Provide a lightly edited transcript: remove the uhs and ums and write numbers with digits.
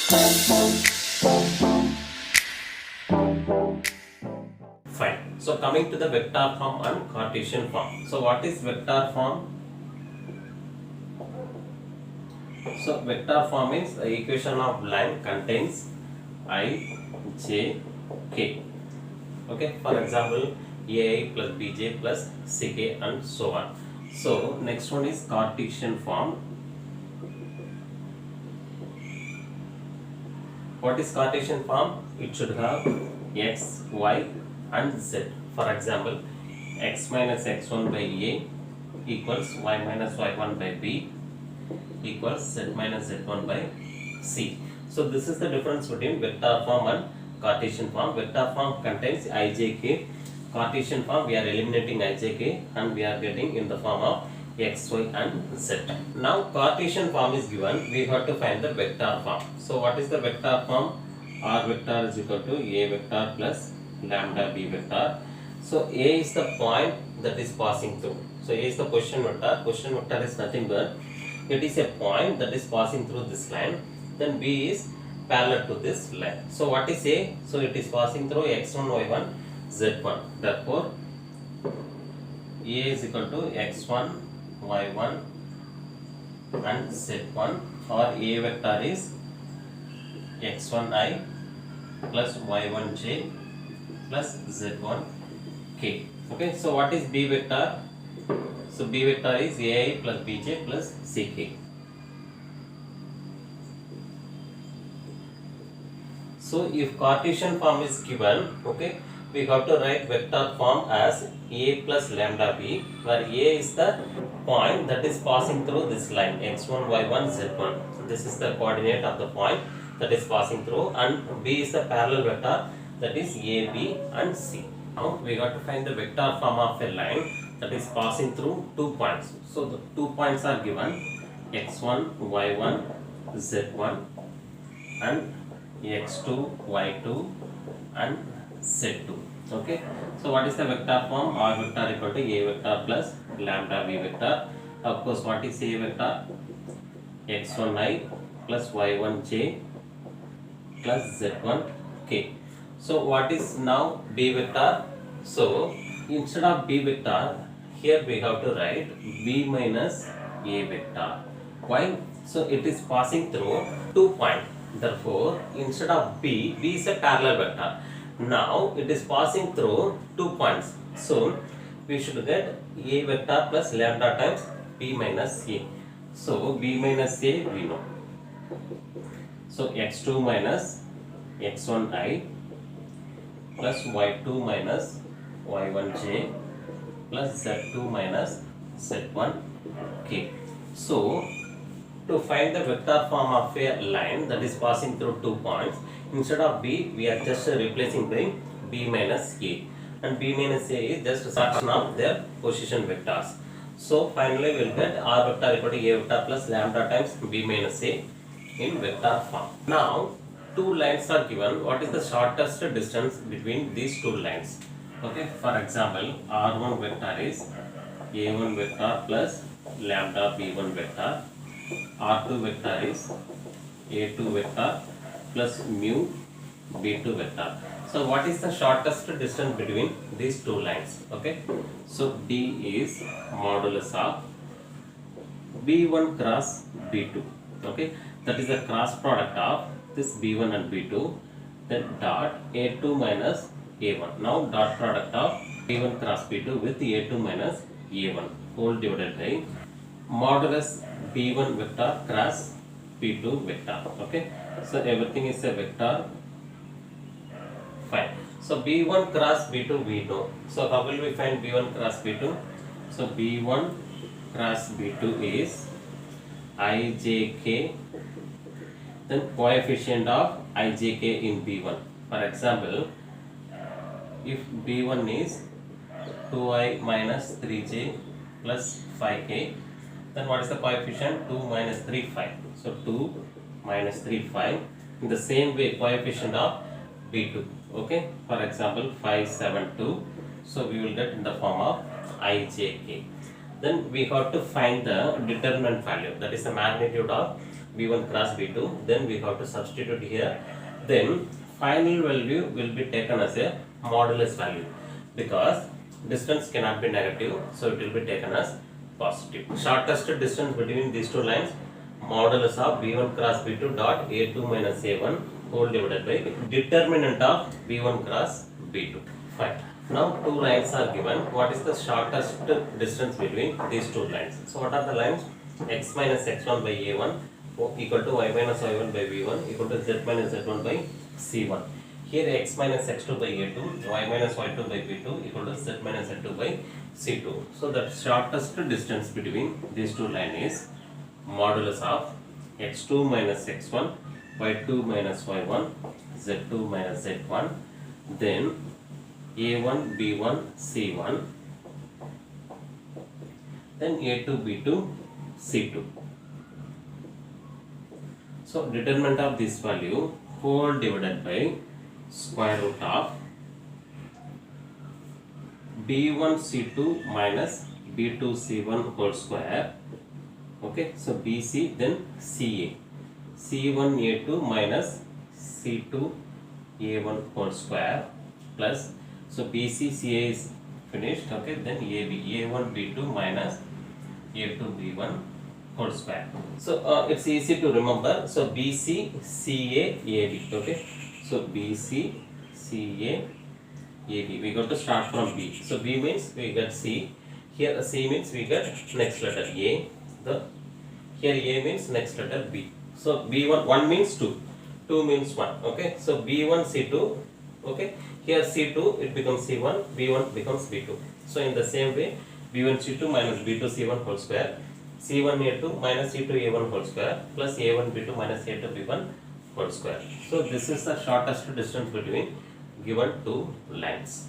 Fine. So coming to the vector form and Cartesian form. So what is vector form? So vector form is the equation of line contains I, J, K. Okay. For example, AI plus BJ plus CK and so on. So next one is Cartesian form. What is Cartesian form? It should have x, y and z. For example, x minus x1 by a equals y minus y1 by b equals z minus z1 by c. So this is the difference between vector form and Cartesian form. Vector form contains ijk. Cartesian form we are eliminating ijk and we are getting in the form of x, y and z. Now Cartesian form is given, we have to find the vector form. So what is the vector form? R vector is equal to a vector plus lambda b vector. So a is the point that is passing through. So a is the position vector. Position vector is nothing but it is a point that is passing through this line. Then b is parallel to this line. So what is a? So it is passing through x1, y1, z1. Therefore a is equal to x1, y1 and z1, or a vector is x1i plus y1j plus z1k. Okay, so what is b vector? So b vector is ai plus bj plus ck. So if Cartesian form is given, okay, we have to write vector form as a plus lambda b, where a is the point that is passing through this line x1, y1, z1. So this is the coordinate of the point that is passing through, and b is the parallel vector, that is a, b and c. Now we got to find the vector form of a line that is passing through 2 points. So the 2 points are given x1, y1, z1 and x2, y2 and z2. Okay. So what is the vector form? R vector equal to a vector plus lambda b vector. Of course, what is a vector? x1i plus y1j plus z1k. So what is now b vector? So instead of b vector, here we have to write b minus a vector. Why? So it is passing through 2 points. Therefore, instead of b is a parallel vector. Now it is passing through 2 points. So we should get a vector plus lambda times b minus a. So b minus a we know. So x2 minus x1i plus y2 minus y1j plus z2 minus z1k. So to find the vector form of a line that is passing through 2 points, instead of b we are just replacing by b minus a, and b minus a is just a fraction of their position vectors. So finally we will get r vector equal to a vector plus lambda times b minus a in vector form. Now 2 lines are given. What is the shortest distance between these 2 lines? Okay, for example, r1 vector is a1 vector plus lambda b1 vector. R2 vector is A2 vector plus mu B2 vector. So what is the shortest distance between these 2 lines? Okay, so D is modulus of B1 cross B2. Okay, that is the cross product of this B1 and B2. Then dot A2 minus A1. Now dot product of B1 cross B2 with A2 minus A1 whole divided by modulus b1 vector cross b2 vector. Okay, so everything is a vector. Fine. So b1 cross b2 we know. So how will we find b1 cross b2? So b1 cross b2 is ijk, then coefficient of ijk in b1. For example, if b1 is 2i minus 3j plus 5k, then what is the coefficient? 2 minus 3, 5. So 2 minus 3, 5. In the same way, coefficient of B2. Okay. For example, 5, 7, 2. So we will get in the form of ijk. Then we have to find the determinant value. That is the magnitude of B1 cross B2, then we have to substitute here. Then final value will be taken as a modulus value because distance cannot be negative, so it will be taken as positive. Shortest distance between these two lines, modulus of B1 cross B2 dot A2 minus A1 whole divided by determinant of B1 cross B2. Fine. Now two lines are given. What is the shortest distance between these two lines? So what are the lines? X minus x1 by a1 equal to y minus y1 by b1 equal to z minus z1 by c1. Here x minus x2 by a2, y minus y2 by b2 equal to z minus z2 by c2. So the shortest distance between these two lines is modulus of x2 minus x1, y2 minus y1, z2 minus z1, then a1 b1 c1, then a2 b2 c2. So determinant of this value whole divided by square root of b1 c2 minus b2 c1 whole square. Okay, so bc, then ca, c1 a2 minus c2 a1 whole square plus, so bc ca is finished. Okay, then ab, a1 b2 minus a2 b1 whole square. So it's easy to remember. So BC CA AB. Okay. So BC CA AB. We got to start from B. So B means we get C. Here C means we get next letter A. Here A means next letter B. So B1 1 means 2. 2 means 1. Okay. So B1 C2. Okay. Here C2 it becomes C1. B1 becomes B2. So in the same way, B1 C2 minus B2 C1 whole square, C1 A2 minus C2 A1 whole square plus A1 B2 minus A2 B1 whole square. So this is the shortest distance between given two lines.